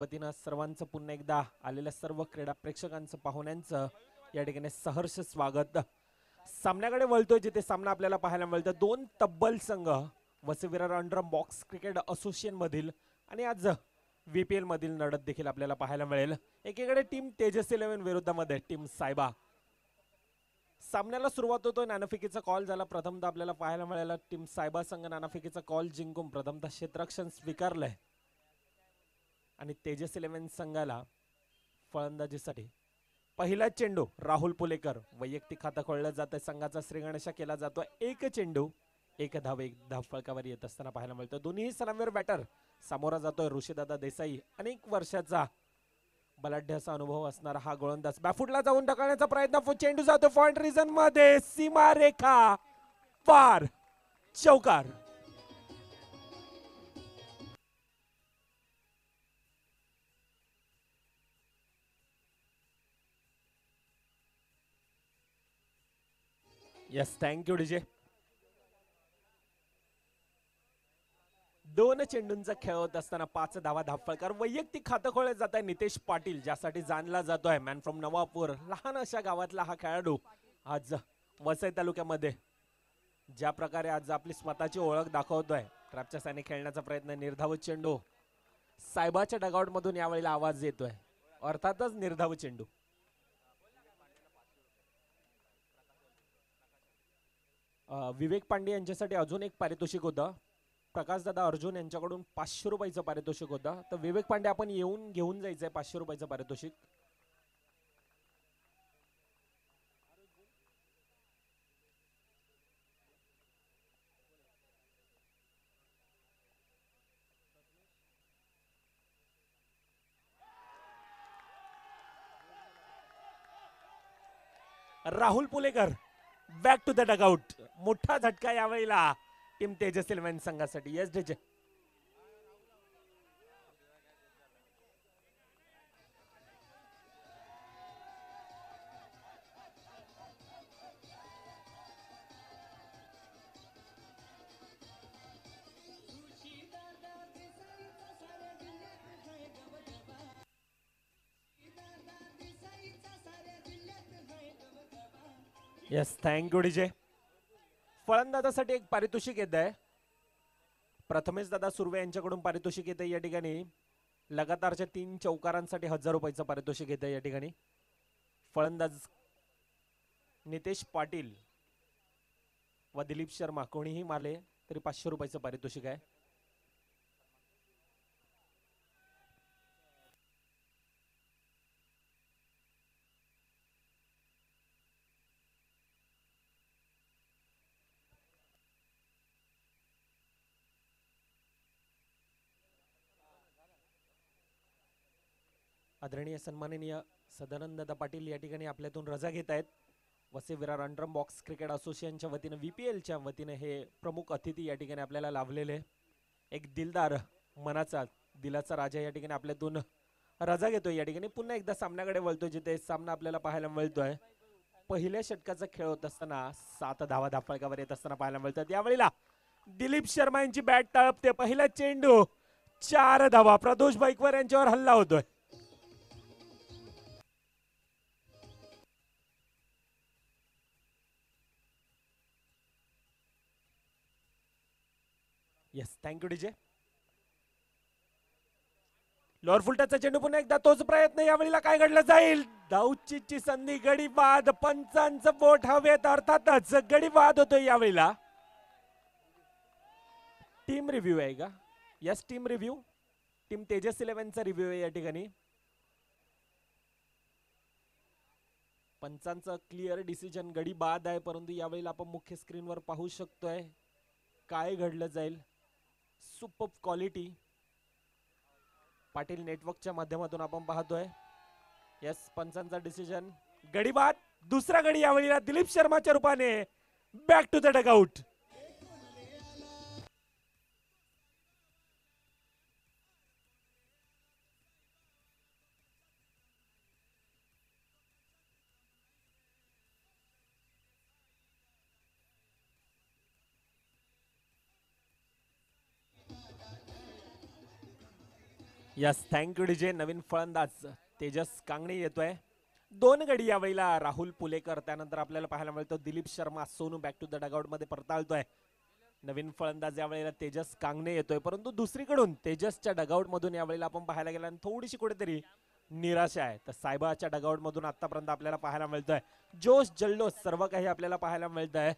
वतीनं सर्वांचं पुन्हा एकदा आलेल्या सर्व क्रीडा प्रेक्षकांचं पाहुण्यांचं या ठिकाणी सहर्ष स्वागत. सामन्याकडे वळतोय जिथे सामना आपल्याला पाहायला मिळतं. दोन तब्बल संघ Vasai Virar under box cricket association मधील आणि आज VPL मधील लढत देखील आपल्याला पाहायला मिळेल. एकीकडे टीम तेजस 11 विरुद्धमध्ये टीम सायबा. सामन्याला सुरुवात होतोय. नाणेफेकीचा कॉल झाला. प्रथमतः आपल्याला पाहायला मिळाला टीम सायबा संघ नाणेफेकीचा कॉल जिंकून प्रथमतः क्षेत्ररक्षण स्वीकारलंय आणि तेजस 11 संघाला फलंदाजीसाठी पहिला चेंडू राहुल पुलेकर वैयक्तिक खातं खोललं जातं. संघाचा श्रीगणेशा केला जातो. एक चेंडू एक धाव फलकावर येत असताना पाहायला मिळतं. दोन्ही सलामीवर बॅटर सामोरा जातोय ऋषीदादा देसाई. अनेक वर्षाचा बलाढ्य असा अनुभव असणारा हा गोलंदाज बॅफुटला जाऊन ढकलण्याचा प्रयत्न. चेंडू जातो पॉइंट रिजन मध्ये. सीमारेखा पार. चौकार. Yes thank you DJ. दोन चेंडूंचा खेळ होत असताना 5 धावा धावफलकार. वैयक्तिक खातं खोळलं जात आहे नितेश पाटील ज्यासाठी जाणला जातोय मॅन फ्रॉम नवापूर. लहान अशा गावातला हा खेळाडू आज वसई तालुक्यामध्ये ज्या प्रकारे आज आपली स्वतःची ओळख दाखवतोय. ट्रॅपच्या साने खेळण्याचा प्रयत्न. निर्धाव चेंडू सायबाच्या डगआउट मधून यावेळेला आवाज येतोय. अर्थातच निर्धाव चेंडू. विवेक पांडे यांच्यासाठी अजून एक पारितोषिक होतं. प्रकाशदादा अर्जुन यांच्याकडून 500 रुपयाचं पारितोषिक होतं. तर विवेक पांडे आपण येऊन घेऊन जायचंय 500 रुपयाचं पारितोषिक. Rahul Pulekar back to the dugout. मोठा झटका यावेळेला टीम तेजस 11 संघासाठी. Yes DJ. Yes thank you DJ. फलंदाजासाठी एक पारितोषिक येत आहे. प्रथमेश दादा सुर्वे यांच्याकडून पारितोषिक येते या ठिकाणी. लगातारच्या 3 चौकारांसाठी 1000 रुपयाचं पारितोषिक येते या ठिकाणी. फलंदाज नितेश पाटील व दिलीप शर्मा कोणीही मारले तरी 500 रुपयाचं पारितोषिक आहे. आदरणीय सन्माननीय सदानंद पाटील या ठिकाणी आपल्यातून रजा घेत आहेत. Vasai Virar under box cricket असोसिएशनच्या वतीनं VPLच्या वतीनं हे प्रमुख अतिथी या ठिकाणी आपल्याला लाभलेले. एक दिलदार मनाचा दिलाचा राजा या ठिकाणी आपल्यातून रजा घेतोय या ठिकाणी. पुन्हा एकदा सामन्याकडे वळतोय जिथे सामना आपल्याला पाहायला मिळतोय. पहिल्या षटकाचा खेळ होत असताना 7 धावा धाफळकावर येत असताना पाहायला मिळतात. यावेळेला दिलीप शर्मा यांची बॅट तळपते. पहिला चेंडू 4 धावा. प्रदोष बाईकवर यांच्यावर हल्ला होतोय. Yes thank you DJ. लोअर फुलटाचा चेंडू. पुन्हा एकदा तोच प्रयत्न. यावेळेला काय घडलं जाईल. धावचीची संधी. गडी बाद. पंचांचं बोट हवेत. अर्थातच गडी बाद होतोय यावेळेला. टीम रिव्ह्यू आहे का. Yes team review. Team Tejas 11 चा रिव्ह्यू आहे या ठिकाणी. पंचांचं क्लिअर डिसिजन. गडी बाद आहे परंतु यावेळेला आपण मुख्य स्क्रीनवर पाहू शकतोय काय घडलं जाईल. सुपर क्वालिटी पाटील नेटवर्कच्या माध्यमातून आपण पाहतोय. यस पंचांचा डिसिजन. गडी बाद. दुसरा गडी यावेळेला दिलीप शर्माच्या रूपाने. Back to the dugout. Yes, thank you DJ. नवीन फलंदाज तेजस कांगणे येतोय. 2 गडी यावेळेला राहुल पुलेकर, त्यानंतर आपल्याला पाहायला मिळतो Dilip Sharma. Sonu back to the dugout मध्ये परताळतोय. नवीन फलंदाज यावेळेला तेजस कांगणे येतोय, परंतु दुसरीकडून तेजसच्या डगआउट मधून यावेळेला आपण पाहायला गेला थोडीशी कुठेतरी निराशा आहे. तर साहेबाच्या डगआउट मधून आतापर्यंत आपल्याला पाहायला मिळतोय जोश जल्लोष, सर्व काही आपल्याला पाहायला मिळतंय.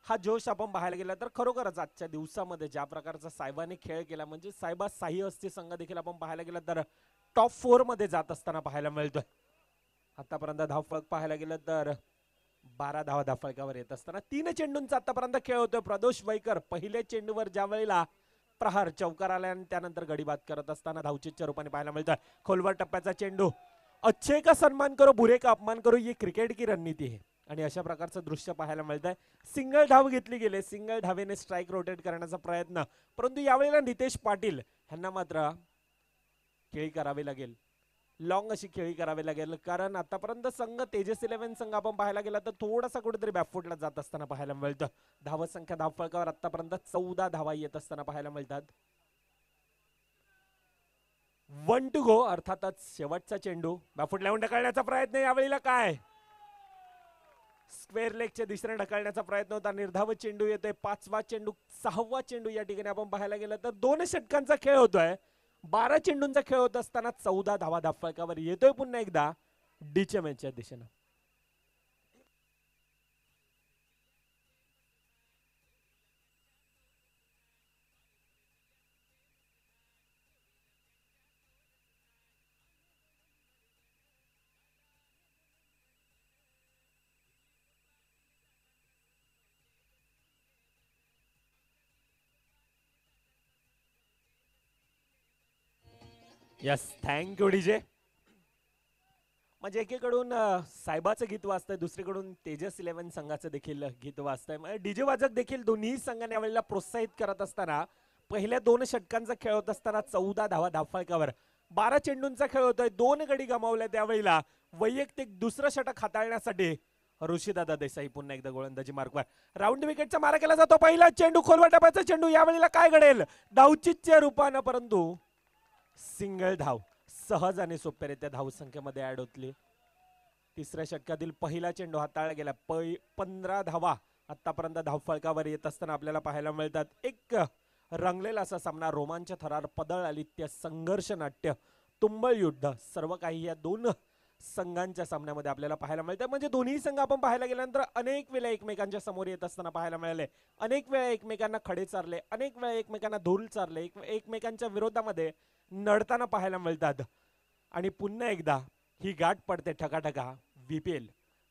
हा जोश आपण पाहायला गेला तर खरोखरच आजच्या दिवसामध्ये ज्या प्रकारचा साहेबांनी खेळ केला, म्हणजे साहेबा साई असते संघ देखील आपण पाहायला गेला तर टॉप 4 मध्ये जात असताना पाहायला मिळतोय. आतापर्यंत धावफलक पाहायला गेलं तर 12 धावा धावफलकावर येत असताना 3 चेंडूंचा आतापर्यंत खेळ होतोय. प्रदोष वैकर पहिले चेंडूवर ज्या वेळेला प्रहार चौकार आला आणि त्यानंतर गडी बाद करत असताना धावचीच्या रूपाने पाहायला मिळतोय. खोलवर टप्प्याचा चेंडू. अच्छे का सन्मान करो, बुरे का अपमान करो, ये क्रिकेट की रणनीती है. आणि अशा प्रकारचं दृश्य पाहायला मिळतंय. सिंगल धाव घेतली गेले, सिंगल धावेने स्ट्राईक रोटेट करण्याचा प्रयत्न, परंतु यावेळेला नितेश पाटील यांना मात्र खेळी करावी लागेल, लॉंग अशी खेळी करावी लागेल. कारण आतापर्यंत संघ तेजस 11 संघ आपण पाहायला गेला तर थोडासा कुठेतरी बॅकफुटला जात असताना पाहायला मिळतं. धाव संख्या धावफलकावर आतापर्यंत 14 धावा येत असताना पाहायला मिळतात. 1 टू गो, अर्थातच शेवटचा चेंडू बॅकफुट लावून ढकलण्याचा प्रयत्न. यावेळेला काय स्क्वेअर लेगच्या दिशेने ढकलण्याचा प्रयत्न होता. निर्धाव चेंडू येतोय. 5वा चेंडू, 6वा चेंडू या ठिकाणी आपण पाहायला गेलं तर 2 षटकांचा खेळ होतोय. 12 चेंडूंचा खेळ होत असताना 14 धावा धावफलकावर येतोय पुन्हा एकदा डीच्या मॅचच्या दिशेनं. Yes, thank you DJ. म्हणजे एकीकडून साहेबाचं गीत वाजतंय, दुसरीकडून तेजस 11 संघाचं देखील गीत वाजतंय. म्हणजे डीजे वाजक देखील दोन्ही संघाने यावेळेला प्रोत्साहित करत असताना पहिल्या 2 षटकांचा खेळ होत असताना 14 धावा धावफलकावर 12 चेंडूंचा खेळ होतोय. 2 गडी गमावल्या. त्यावेळेला वैयक्तिक दुसरं षटक हाताळण्यासाठी ऋषीदादा देसाई पुन्हा एकदा गोलंदाजी मार्कवर. राऊंड विकेटचा मारा केला जातो. पहिला चेंडू, खोलवा टप्प्याचा चेंडू. यावेळेला काय घडेल धावचीच्या रूपानं, परंतु सिंगल धाव सहज आणि सोप्यारित्या धावसंख्येमध्ये ऍड होतली. तिसऱ्या षटकातील पहिला चेंडू हाताळला गेला. 15 धावा आतापर्यंत धावफलकावर येत असताना आपल्याला पाहायला मिळतात. एक रंगलेला असा सामना, रोमांच थरार, पदळ आलित्य, संघर्ष नाट्य, तुंबळ युद्ध, सर्व काही या 2 संघांच्या सामन्यामध्ये आपल्याला पाहायला मिळतं. म्हणजे दोन्ही संघ आपण पाहायला गेल्यानंतर अनेक वेळा एकमेकांच्या समोर येत असताना पाहायला मिळाले. अनेक वेळा एकमेकांना खडे चारले, अनेक वेळा एकमेकांना धूल चारले, एकमेकांच्या विरोधामध्ये नडताना पाहायला मिळतात. आणि पुन्हा एकदा ही गाठ पडते ठकाठका बीपीएल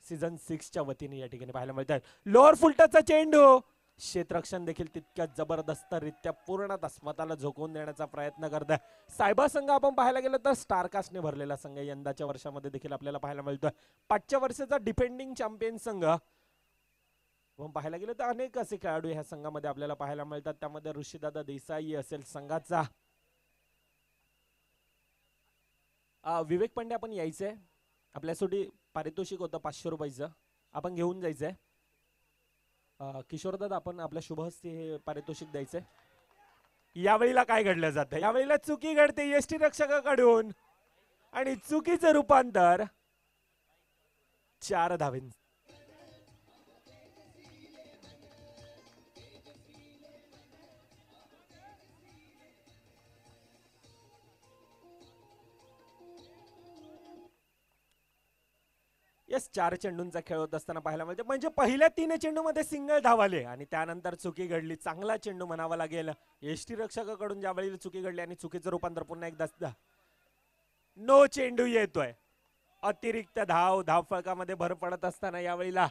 सीझन 6 च्या वतीने या ठिकाणी पाहायला मिळतात. लोअर फुलटचा चेंडू, क्षेत्ररक्षण देखील तितक्या जबरदस्तरित्या पूर्ण स्वतःला झोकवून देण्याचा प्रयत्न करत आहे. सायबा संघ आपण पाहायला गेलं तर स्टारकास्टने भरलेला संघ यंदाच्या वर्षामध्ये देखील आपल्याला पाहायला मिळतोय. 5च्या वर्षाचा डिफेंडिंग चॅम्पियन संघ आपण पाहायला गेलं तर अनेक असे खेळाडू ह्या संघामध्ये आपल्याला पाहायला मिळतात. त्यामध्ये ऋषीदादा देसाई असेल संघाचा, विवेक पांडे आपण यायचंय, आपल्यासाठी पारितोषिक होतं 500 रुपयाचं, आपण घेऊन जायचंय. किशोरदादा आपण आपल्या शुभहस्ते हे पारितोषिक द्यायचंय. यावेळेला काय घडलं जातं, यावेळेला चुकी घडते यष्टी रक्षकाकडून आणि चुकीचं रूपांतर 4 धावें. यस, 4 चेंडूंचा खेळ होत असताना पाहायला मिळते. म्हणजे पहिल्या 3 चेंडूमध्ये सिंगल धावाले आणि त्यानंतर चुकी घडली. चांगला चेंडू म्हणावा लागेल. यष्टी रक्षकाकडून ज्यावेळी चुकी घडली आणि चुकीचं रूपांतर पुन्हा एकदा नो चेंडू येतोय. अतिरिक्त धावफलकामध्ये भर पडत असताना यावेळेला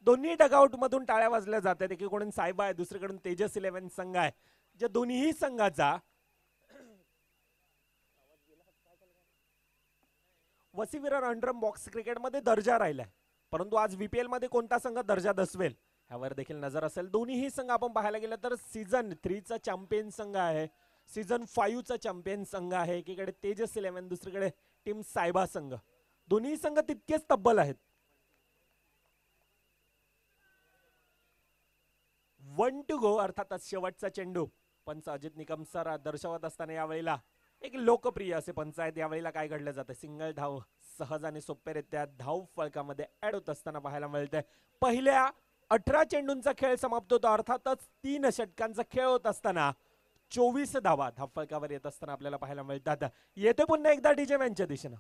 दोन्ही डगआउट मधून टाळ्या वाजल्या जातात. एकीकडून सायबा आहे, दुसरीकडून तेजस 11 संघ आहे. ज्या दोन्ही संघाचा वसीविरार अंडरम बॉक्स क्रिकेटमध्ये दर्जा राहिलाय, परंतु आज बीपीएल मध्ये कोणता संघ दर्जा दसवेल ह्यावर देखील नजर असेल. दोन्ही संघ आपण पाहायला गेलं तर सीझन 3 चा चॅम्पियन संघ आहे, सीझन 5 चा चॅम्पियन संघ आहे. एकीकडे तेजस 11, दुसरीकडे टीम सायबा संघ. दोन्ही संघ तितकेच तब्बल आहेत. 1 टू गो, अर्थातच शेवटचा चेंडू पंच अजित निकम सर दर्शवत असताना यावेळेला एक लोकप्रिय असे पंच आहेत. यावेळेला काय घडलं जातं, सिंगल धाव सहज आणि सोप्यारित्या धाव फलकामध्ये ऍड होत असताना पाहायला मिळतंय. पहिल्या 18 चेंडूंचा खेळ समाप्त होतो, अर्थातच 3 षटकांचा खेळ होत असताना 24 धावा धाव फलकावर येत असताना आपल्याला पाहायला मिळतात. येते पुन्हा एकदा डीजे मॅनच्या दिशेनं.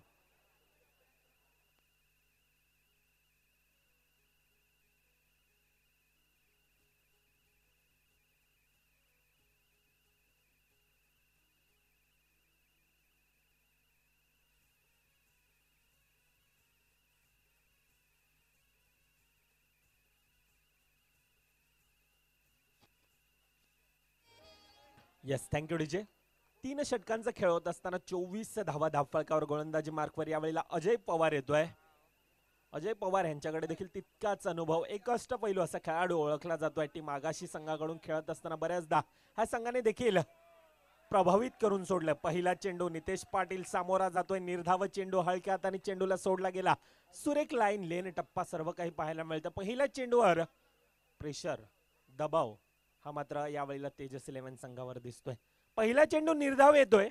Yes, thank you DJ. 3 षटकांचा खेळ होत असताना 24 धावा धावफलकावर गोलंदाजी मार्कवर यावेळेला अजय पवार येतोय. अजय पवार यांच्याकडे देखील तितकाच अनुभव, एक अष्टपैलू असा खेळाडू ओळखला जातोय. टीम आगाशी संघाकडून खेळत असताना बऱ्याचदा ह्या संघाने देखील प्रभावित करून सोडलं. पहिला चेंडू नितेश पाटील सामोरा जातोय, निर्धाव चेंडू हलक्या हाताने चेंडूला सोडला गेला. सुरेख लाईन लेन टप्पा सर्व काही पाहायला मिळतं. पहिल्या चेंडूवर प्रेशर, दबाव हा मात्र यावेळेला तेजस 11 संघावर दिसतोय. पहिला चेंडू निर्धाव येतोय.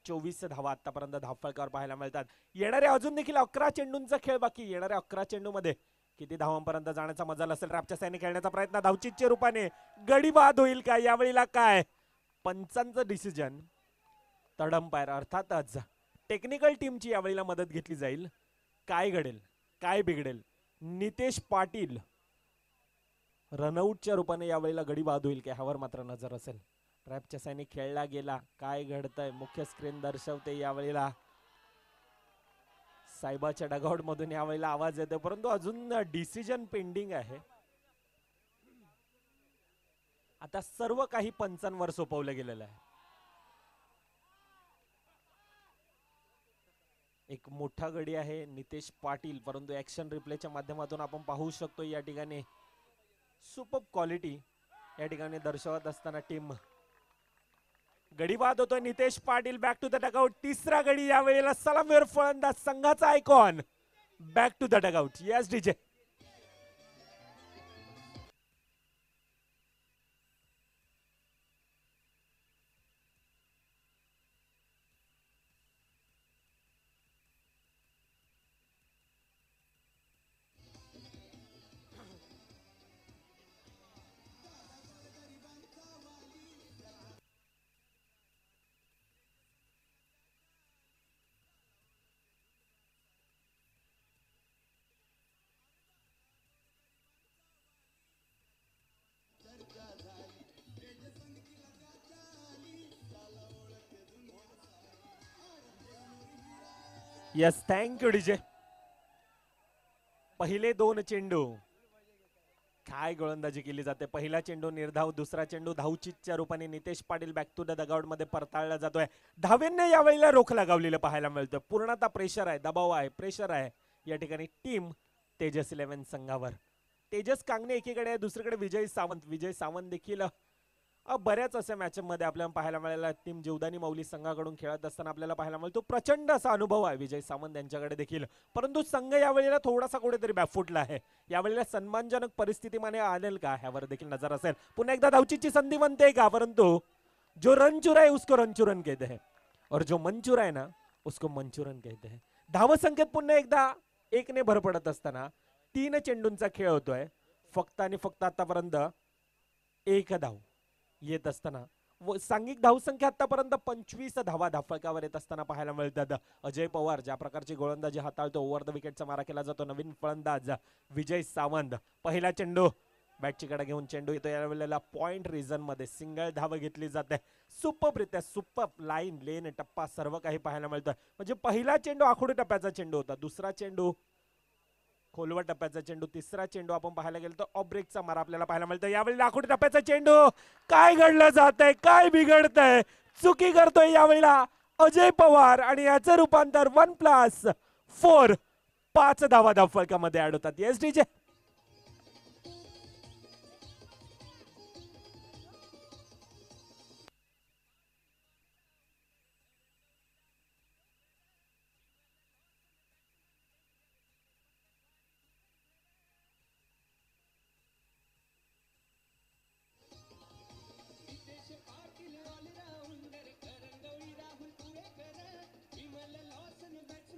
24 धावा आतापर्यंत धावफलकावर पाहायला मिळतात. येणाऱ्या अजून देखील 11 चेंडूंचा खेळ बाकी. येणाऱ्या 11 चेंडू मध्ये किती धावांपर्यंत जाण्याचा मजाल असेल. रॅपच्या साईने खेळण्याचा प्रयत्न, धावचीच्या रूपाने गडी बाद होईल का यावेळेला? काय पंचांचं डिसिजन, थर्ड अंपायर अर्थातच टेक्निकल टीमची यावेळेला मदत घेतली जाईल. काय घडेल, काय बिघडेल? नितेश पाटील रनआउटच्या रूपाने यावेळेला गडी बाद होईल का ह्यावर मात्र नजर असेल. ट्रॅपच्या साईने खेळला गेला, काय घडतंय मुख्य स्क्रीन दर्शवते. यावेळेला साहेबाच्या डगआउट मधून यावेळेला आवाज येतो, परंतु अजून डिसिजन पेंडिंग आहे. आता सर्व काही पंचांवर सोपवलं गेलेलं आहे. एक मोठा गडी आहे नितेश पाटील, परंतु ऍक्शन रिप्लेच्या माध्यमातून आपण पाहू शकतो या ठिकाणी सुपर क्वालिटी या ठिकाणी दर्शवत असताना टीम. गडी बाद होतोय Nitesh Patil, back to the dugout. तिसरा गडी यावेळेला सलामीवर फलंदाज संघाचा icon back to the dugout. Yes DJ. Yes, thank you DJ. पहिले 2 चेंडू काय गोलंदाजी केली जाते. पहिला चेंडू निर्धाव, दुसरा चेंडू धावचीच्या रूपाने Nitesh Patil back to the dugout मध्ये परताळला जातोय. धावेंना यावेळेला रोख लगावलेलं पाहायला मिळतं. पूर्णतः प्रेशर आहे, दबाव आहे, प्रेशर आहे या ठिकाणी टीम तेजस 11 संघावर. तेजस कांगणे एकीकडे आहे, दुसरीकडे विजय सावंत. विजय सावंत देखील बऱ्याच अशा मॅच मध्ये आपल्याला पाहायला मिळाला. टीम जीवदानी माऊली संघाकडून खेळत असताना आपल्याला पाहायला मिळतो. प्रचंड असा अनुभव आहे विजय सावंत यांच्याकडे देखील, परंतु संघ यावेळेला थोडासा कुठेतरी बॅकफुटला आहे. यावेळेला सन्मानजनक परिस्थितीमध्ये आणेल का ह्यावर देखील नजर असेल. पुन्हा एकदा धावचीची संधी बनते का, परंतु जो रन चुरा है उसको रनचुरन कहते हैं और जो मन चुरा है ना उसको मंचुरन कहते हैं. धाव संख्येत पुन्हा एकदा 1 ने भर पडत असताना 3 चेंडूंचा खेळ होतोय. फक्त आणि फक्त आतापर्यंत 1 धाव येत असताना सांघिक धावसंख्या आतापर्यंत 25 धावा धावफलकावर येत असताना पाहायला मिळतात. अजय पवार ज्या प्रकारची गोलंदाजी हाताळतो, ओव्हर द विकेटचा मारा केला जातो. नवीन फलंदाज विजय सावंत. पहिला चेंडू बॅटची कडे घेऊन चेंडू येतो. यावेळेला पॉइंट रिझन मध्ये सिंगल धाव घेतली जाते. सुपररित्या सुपर लाईन लेन टप्पा सर्व काही पाहायला मिळतं. म्हणजे पहिला चेंडू आखुडी टप्प्याचा चेंडू होता, दुसरा चेंडू खोलवर टप्प्याचा चेंडू, तिसरा चेंडू आपण पाहायला गेलो तर ऑफ ब्रेकचा मारा आपल्याला पाहायला मिळतो. यावेळी लाखोटी टप्प्याचा चेंडू. काय घडलं जातंय, काय बिघडतंय, चुकी करतोय यावेळेला अजय पवार आणि याचं रूपांतर 1+4 5 धावा धावफलकामध्ये ऍड होतात. Yes DJ.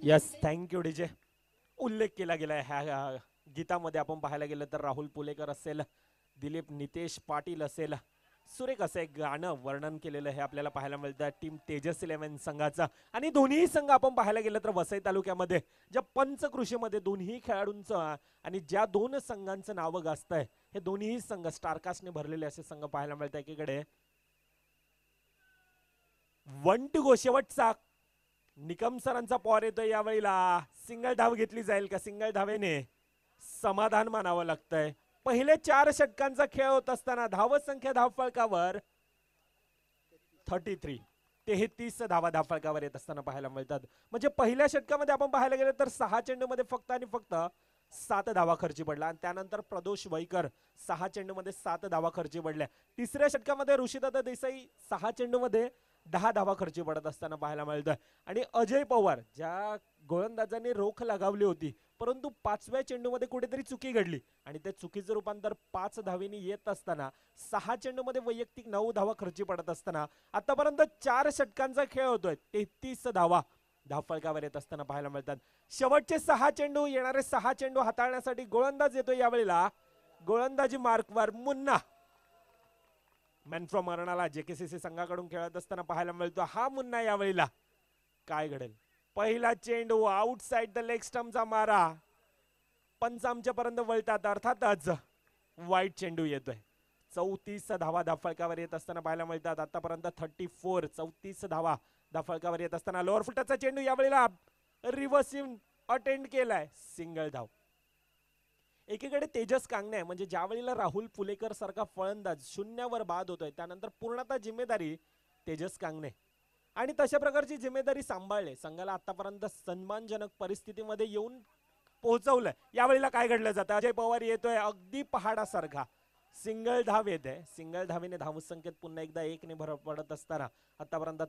Yes, thank you DJ. उल्लेख केला गेला ह्या गीतामध्ये आपण पाहायला गेलं तर राहुल पुलेकर असेल, दिलीप नितेश पाटील असेल, सुरेख असं एक गाणं वर्णन केलेलं हे आपल्याला पाहायला मिळतं टीम तेजस 11 संघाचा. आणि दोन्ही संघ आपण पाहायला गेलं तर वसई तालुक्यामध्ये ज्या पंचकृषीमध्ये दोन्ही खेळाडूंचं आणि ज्या दोन संघांचं नावं गाजतंय हे दोन्ही संघ स्टारकास्टने भरलेले असे संघ पाहायला मिळतात. एकीकडे 1 to go शेवटचा निकम सरांचा पॉर येतोय यावेळेला. सिंगल धाव घेतली जाईल का? सिंगल धावेने समाधान मानावं लागतंय. पहिले 4 षटकांचा खेळ होत असताना धावसंख्या धावफलकावर 33 33 धावा धावफलकावर येत असताना पाहायला मिळतात. म्हणजे पहिल्या षटकामध्ये आपण पाहायला गेलं तर 6 चेंडूमध्ये फक्त आणि फक्त 7 धावा खर्ची पडला. आणि त्यानंतर प्रदोष वैकर 6 चेंडूमध्ये 7 धावा खर्ची पडल्या. तिसऱ्या षटकामध्ये ऋषीदादा देसाई 6 चेंडूमध्ये 10 धावा खर्ची पडत असताना पाहायला मिळतं. आणि अजय पवार ज्या गोलंदाजांनी रोख लगावली होती परंतु 5व्या चेंडूमध्ये कुठेतरी चुकी घडली आणि त्या चुकीचं रूपांतर 5 धावेनी येत असताना 6 चेंडूमध्ये वैयक्तिक 9 धावा खर्ची पडत असताना आतापर्यंत 4 षटकांचा खेळ होतोय. 33 धावा धावफलकावर येत असताना पाहायला मिळतात. शेवटचे 6 चेंडू, येणारे 6 चेंडू हाताळण्यासाठी गोलंदाज येतोय यावेळेला. गोलंदाजी मार्कवर मुन्ना मॅन फ्रॉम अरणाला जेकेसीसी संघाकडून खेळत असताना पाहायला मिळतो. हा मुन्ना यावेळेला काय घडेल? पहिला चेंडू आउटसाइड द लेग स्टंपचा मारा. पंच आमच्यापर्यंत वळतात, अर्थातच वाईट चेंडू येतोय. 34 धावा धावफलकावर येत असताना पाहायला मिळतात. आतापर्यंत 34 धावा धावफलकावर येत असताना लोअर फुटाचा चेंडू यावेळेला रिव्हर्सिंग अटेंड केलाय, सिंगल धाव. एकीकडे तेजस कांगणे म्हणजे ज्या वेळेला राहुल पुलेकर सारखा फलंदाज शून्यावर बाद होतोय त्यानंतर पूर्णतः जिम्मेदारी तेजस कांगणे आणि तशा प्रकारची जिम्मेदारी सांभाळले संघाला आतापर्यंत सन्मानजनक परिस्थितीमध्ये येऊन पोहोचवलंय. यावेळेला काय घडलं जातं? अजय पवार येतोय अगदी पहाडासारखा, सिंगल धाव येते. सिंगल धावेने धावसंख्येत पुन्हा एकदा 1 ने भर पडत असताना आतापर्यंत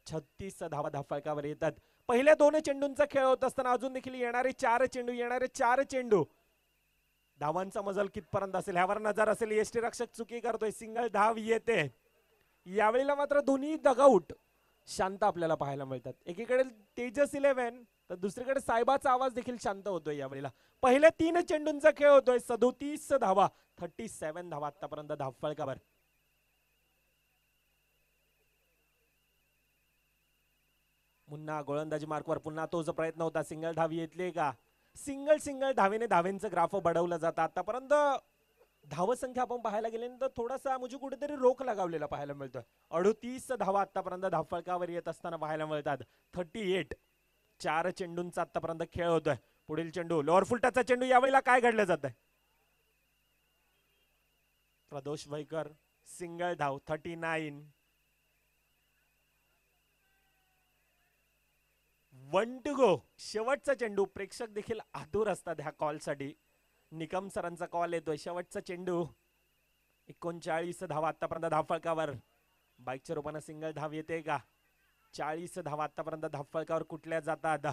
36 धावा धावफलकावर येतात. पहिल्या 2 चेंडूंचा खेळ होत असताना अजून देखील येणारे 4 चेंडू धावांचा मजल कितपर्यंत असेल ह्यावर नजर असेल. यष्टीरक्षक चुकी करतोय, सिंगल धाव येते. यावेळेला मात्र दोन्ही डगआउट शांत आपल्याला पाहायला मिळतात. एकीकडे तेजस 11 तर दुसरीकडे साहेबाचा आवाज देखील शांत होतोय. यावेळेला पहिल्या 3 चेंडूंचा खेळ होतोय. 37 धावा, 37 धावा आतापर्यंत धावफलकावर. पुन्हा गोलंदाजी मार्कवर पुन्हा तोच प्रयत्न होता. सिंगल धाव येतली का? सिंगल धावेने धावेंचं ग्राफ बढवलं जातं. आतापर्यंत धावसंख्या आपण पाहायला गेल्यानंतर थोडासा म्हणजे कुठेतरी रोख लगावलेला पाहायला मिळतोय. 38 धावा आतापर्यंत धावफलकावर येत असताना पाहायला मिळतात. 38 4 चेंडूंचा आतापर्यंत खेळ होतोय. पुढील चेंडू लोअर फुलटाचा चेंडू. यावेळेला काय घडलं जात आहे? प्रदोष वैकर सिंगल धाव, 39 1 to go. शेवटचा चेंडू. प्रेक्षक देखील आतुर असतात ह्या कॉलसाठी. निकम सरांचा कॉल येतोय. शेवटचा चेंडू 39 धावा आतापर्यंत धावफलकावर. बाईकच्या रूपाने सिंगल धाव येते का? 40 धावा आतापर्यंत धावफलकावर कुठल्या जातात?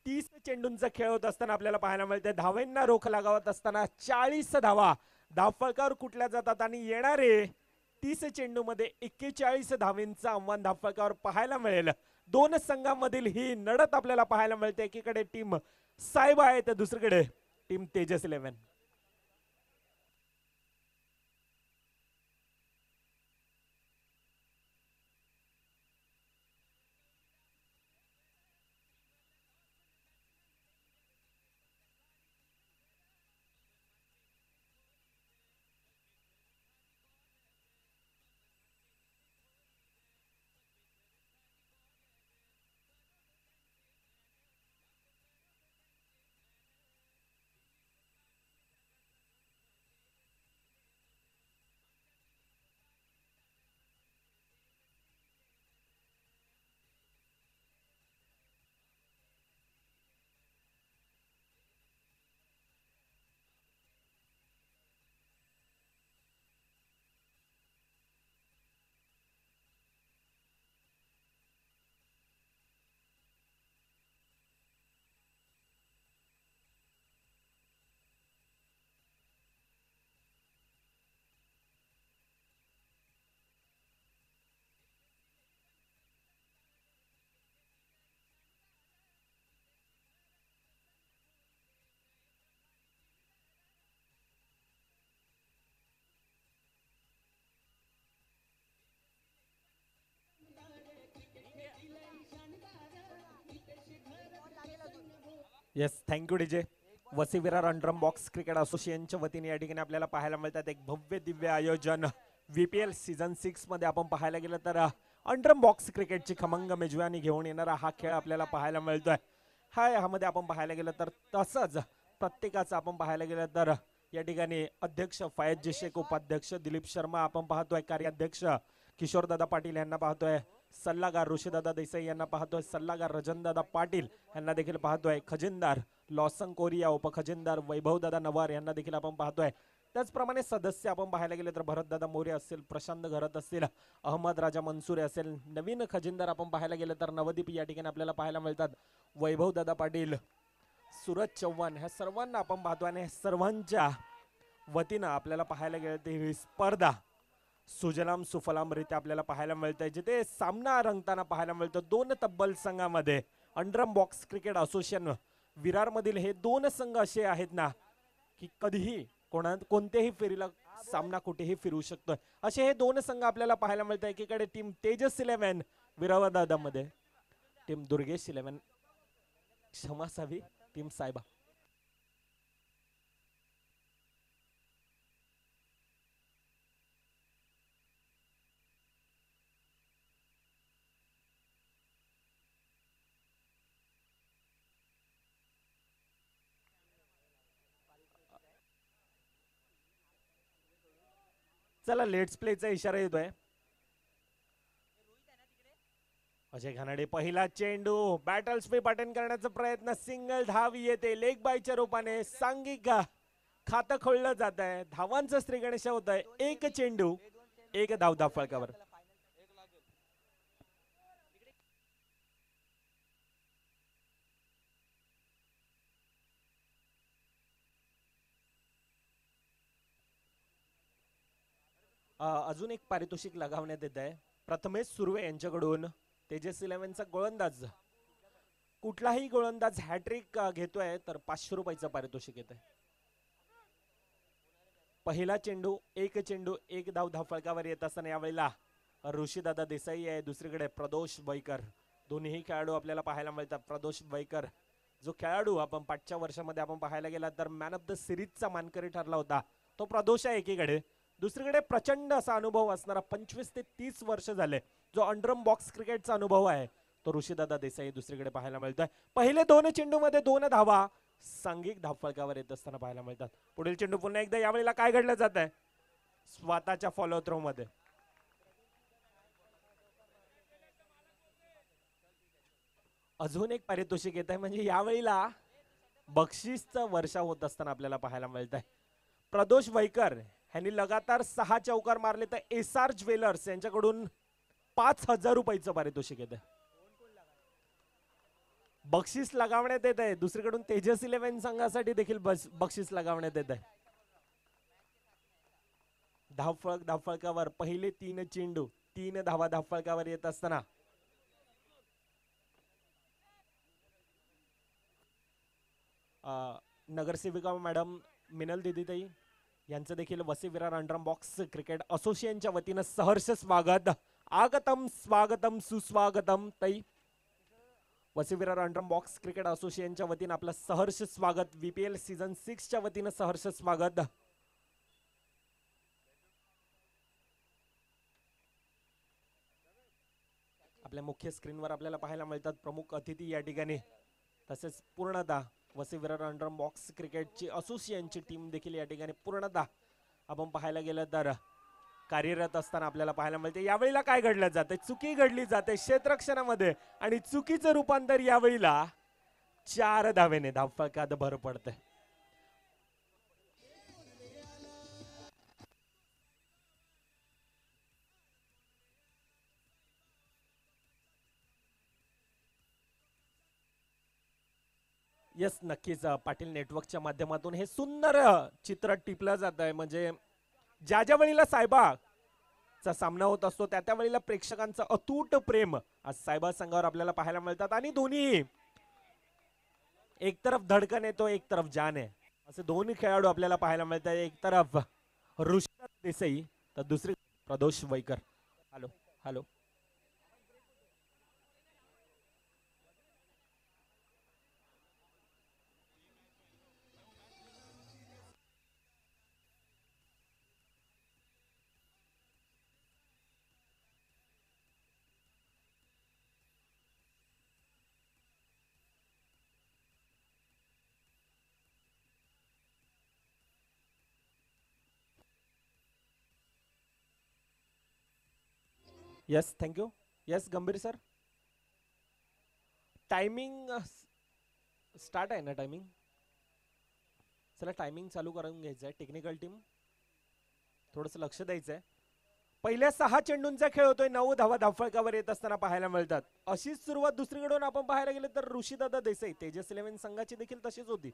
30 चेंडूंचा खेळ होत असताना आपल्याला पाहायला मिळते धावेंना रोख लागावत असताना 40 धावा धावफलकावर कुठल्या जातात आणि येणारे 30 चेंडूमध्ये 41 धावेंचं आव्हान धावफलकावर पाहायला मिळेल. दोन संघांमधील ही लढत आपल्याला पाहायला मिळते. एकीकडे टीम साहेब आहे तर दुसरीकडे team Tejas 11. Yes, thank you DJ. Vasai Virar underarm box cricket असोसिएशनच्या वतीने या ठिकाणी आपल्याला पाहायला मिळतात एक भव्य दिव्य आयोजन. VPL सीझन 6 मध्ये आपण पाहायला गेलं तर अंडरम बॉक्स क्रिकेटची खमंग मेजवानी घेऊन येणारा हा खेळ आपल्याला पाहायला मिळतोय. ह्यामध्ये आपण पाहायला गेलं तर तसंच प्रत्येकाचं आपण पाहायला गेलं तर या ठिकाणी अध्यक्ष फयाजी शेख, उपाध्यक्ष दिलीप शर्मा आपण पाहतोय, कार्याध्यक्ष किशोरदादा पाटील यांना पाहतोय, सल्लागार ऋषीदादा देसाई यांना पाहतोय, सल्लागार रजनदादा पाटील यांना देखील पाहतोय, खजिनदार लॉसन कोरिया, उपखजिनदार वैभवदादा नवार यांना देखील आपण पाहतोय. त्याचप्रमाणे सदस्य आपण पाहायला गेले तर भरतदादा मोरे असतील, प्रशांत घरत असतील, अहमद राजा मनसुरे असेल. नवीन खजिनदार आपण पाहायला गेले तर नवदीप या ठिकाणी आपल्याला पाहायला मिळतात, वैभवदादा पाटील, सूरज चव्हाण, ह्या सर्वांना आपण पाहतो. आणि सर्वांच्या वतीनं आपल्याला पाहायला गेलं तर ही स्पर्धा सुजलाम सुफलामरित्या आपल्याला पाहायला मिळतंय, जिथे सामना रंगताना पाहायला मिळतो दोन तब्बल संघामध्ये. अंडरम बॉक्स क्रिकेट असोसिएशन विरार मधील हे दोन संघ असे आहेत ना की कधीही कोणत्याही फेरीला सामना कुठेही फिरू शकतोय. असे हे दोन संघ आपल्याला पाहायला मिळत आहे. एकीकडे टीम तेजस 11 विरावदादा मध्ये, टीम दुर्गेश 11 क्षमा सावी, टीम सायबा. चला लेट्स प्लेचा इशारा येतोय. अजय घानाडे पहिला चेंडू, बॅटल स्वीप अटेंड करण्याचा प्रयत्न, सिंगल धाव येते लेग बायच्या रूपाने. सांघिक खातं खोललं जात आहे, धावांचं श्रीगणेश होत आहे. एक चेंडू एक धाव धाव फळकावर. अजून एक पारितोषिक लगावण्यात येत आहे. प्रथमेश सुर्वे यांच्याकडून तेजस 11चा गोलंदाज, कुठलाही गोलंदाज हॅट्रिक घेतोय तर 500 रुपयाचं पारितोषिक येत आहे. पहिला चेंडू एक धाव धाव फळकावर येत असताना यावेळेला ऋषीदादा देसाई आहे, दुसरीकडे प्रदोष वैकर. दोन्ही खेळाडू आपल्याला पाहायला मिळतात. प्रदोष वैकर जो खेळाडू आपण पाठच्या वर्षामध्ये आपण पाहायला गेला तर मॅन ऑफ द सिरीजचा मानकरी ठरला होता, तो प्रदोष आहे एकीकडे. दुसरीकडे प्रचंड असा अनुभव असणारा 25 ते 30 वर्ष झाले जो अंडरम बॉक्स क्रिकेटचा अनुभव आहे तो ऋषीदादा देसाई दुसरीकडे पाहायला मिळतोय. पहिले दोन चेंडू मध्ये 2 धावा सांघिक धावफलकावर येत असताना पाहायला मिळतात. पुढील चेंडू पुन्हा एकदा यावेळेला काय घडलं जात आहे स्वतःच्या फॉलो थ्रो मध्ये. अजून एक पारितोषिक येत आहे, म्हणजे यावेळेला बक्षीसचं वर्षा होत असताना आपल्याला पाहायला मिळत आहे. प्रदोष वैकर यांनी लगातार 6 चौकार मारले तर SR ज्वेलर्स यांच्याकडून 5000 रुपयाचं पारितोषिक येत आहे. बक्षीस लगावण्यात येत आहे. दुसरीकडून तेजस 11 संघासाठी देखील बक्षीस लगावण्यात येत आहे. धावफळकावर पहिले 3 चेंडू 3 धावा धावफळकावर येत असताना नगरसेविका मॅडम मिनल दिदीताई यांचं देखील Vasai Virar underarm box cricket असोसिएशनच्या वतीनं सहर्ष स्वागत. आगतम स्वागतम सुस्वागतम ताई. Vasai Virar underarm box cricket असोसिएशनच्या वतीनं आपलं सहर्ष स्वागत. VPL सीझन 6 च्या वतीनं सहर्ष स्वागत. आपल्या मुख्य स्क्रीनवर आपल्याला पाहायला मिळतात प्रमुख अतिथी या ठिकाणी, तसेच पूर्णतः वसई विरार अंडरम बॉक्स क्रिकेटची असोसिएशनची टीम देखील या ठिकाणी पूर्णतः आपण पाहायला गेलं तर कार्यरत असताना आपल्याला पाहायला मिळते. यावेळेला काय घडलं जाते, चुकी घडली जाते क्षेत्ररक्षणामध्ये आणि चुकीचं रूपांतर यावेळेला 4 धावेने धावफलकात भर पडते. यस, नक्कीच पाटील नेटवर्कच्या माध्यमातून हे सुंदर चित्र टिपलं जात आहे. म्हणजे ज्या ज्या वेळेला सायबाचा सामना होत असतो त्या त्या वेळेला प्रेक्षकांचं अतूट प्रेम आज सायबा संघावर आपल्याला पाहायला मिळतात. आणि दोन्ही एक तरफ धडकन आहे तो एक तरफ जान आहे, असे दोन्ही खेळाडू आपल्याला पाहायला मिळतात. एक तरफ ऋषी देसाई तर दुसरी Pradosh Vaikar. Hello hello yes thank you. Yes Gambhir sir. Timing start आहे ना टायमिंग. चला टायमिंग चालू करून घ्यायचं आहे. टेक्निकल टीम थोडंसं लक्ष द्यायचं आहे. पहिल्या 6 चेंडूंचा खेळ होतोय. 9 धावा धावफलकावर येत असताना पाहायला मिळतात. अशीच सुरुवात दुसरीकडून आपण पाहायला गेलं तर ऋषीदादा देसाई तेजस 11 संघाची देखील तशीच होती.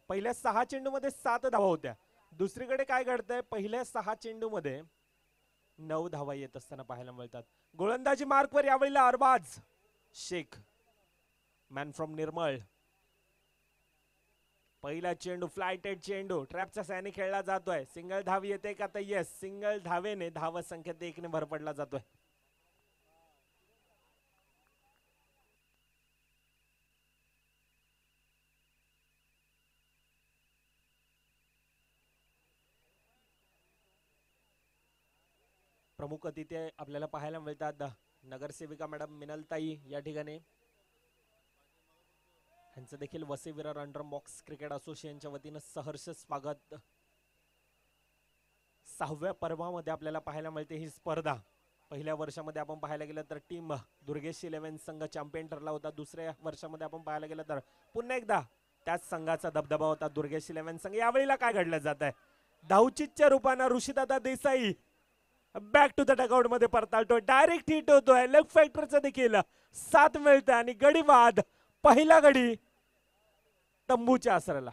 पहिल्या 6 चेंडूमध्ये 7 धावा होत्या. दुसरीकडे काय घडतंय, पहिल्या 6 चेंडूमध्ये 9 धावा येत असताना पाहायला मिळतात. गोलंदाजी मार्कवर यावेळेला अरबाज शेख, मॅन फ्रॉम निर्मळ. पहिला चेंडू फ्लायटेड चेंडू ट्रॅपच्या साहाय्याने खेळला जातोय. सिंगल धाव येते का? तर येस, सिंगल धावेने धाव संख्येत 1 ने भर पडला जातोय. प्रमुख अतिथी आपल्याला पाहायला मिळतात नगरसेविका मॅडम मिनलताई या ठिकाणी. यांचं देखील Vasai Virar under box cricket असोसिएशनच्या वतीनं सहर्ष स्वागत. 6व्या पर्वामध्ये आपल्याला पाहायला मिळते ही स्पर्धा. पहिल्या वर्षामध्ये आपण पाहायला गेलं तर टीम दुर्गेश 11 संघ चॅम्पियन ठरला होता. दुसऱ्या वर्षामध्ये आपण पाहायला गेलं तर पुन्हा एकदा त्याच संघाचा दबदबा होता दुर्गेश 11 संघ. यावेळेला काय घडलं जात आहे, धावचीतच्या रूपानं ऋषीदादा Desai back to the dugout मध्ये परताळतोय. डायरेक्ट हिट होतोय. लेग फॅक्टरचं देखील साथ मिळतं आणि गडी बाद. पहिला गडी तंबूच्या आसराला.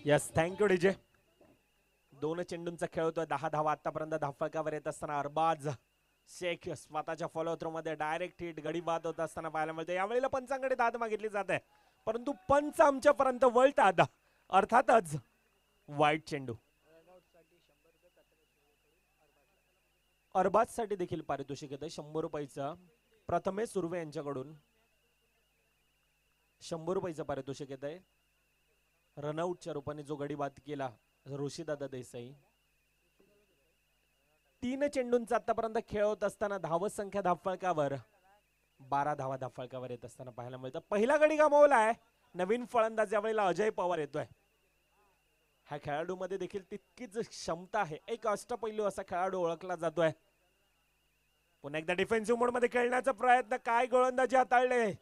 Yes thank you DJ. 2 चेंडूंचा खेळ होतोय. 10 धावा आतापर्यंत धावफलकावर येत असताना अरबाज शेख स्वतःच्या फॉलो थ्रो मध्ये डायरेक्ट हिट गडी बाद होत असताना पाहायला मिळते. यावेळेला पंचांकडे दाद मागितली जात आहे, परंतु पंच आमच्यापर्यंत वळतात. अर्थातच वाईट चेंडू. अरबाज साठी देखील पारितोषिक येत आहे 100 रुपयाचं. प्रथमेश सुर्वे यांच्याकडून 100 रुपयाचं पारितोषिक येत आहे. रनआउटच्या रूपाने जो गडी बाद केला ऋषीदादा देसाई. 3 चेंडूंचा आतापर्यंत खेळ होत असताना धाव संख्या धावफलकावर 12 धावा धावफलकावर येत असताना पाहायला मिळतं. पहिला गडी गमावलाय. नवीन फलंदाज यावेळेला अजय पवार येतोय. ह्या खेळाडूमध्ये देखील तितकीच क्षमता आहे. एक अष्टपैलू असा खेळाडू ओळखला जातोय. पुन्हा एकदा डिफेन्सिव्ह मोड मध्ये खेळण्याचा प्रयत्न. काय गोलंदाजी हाताळले.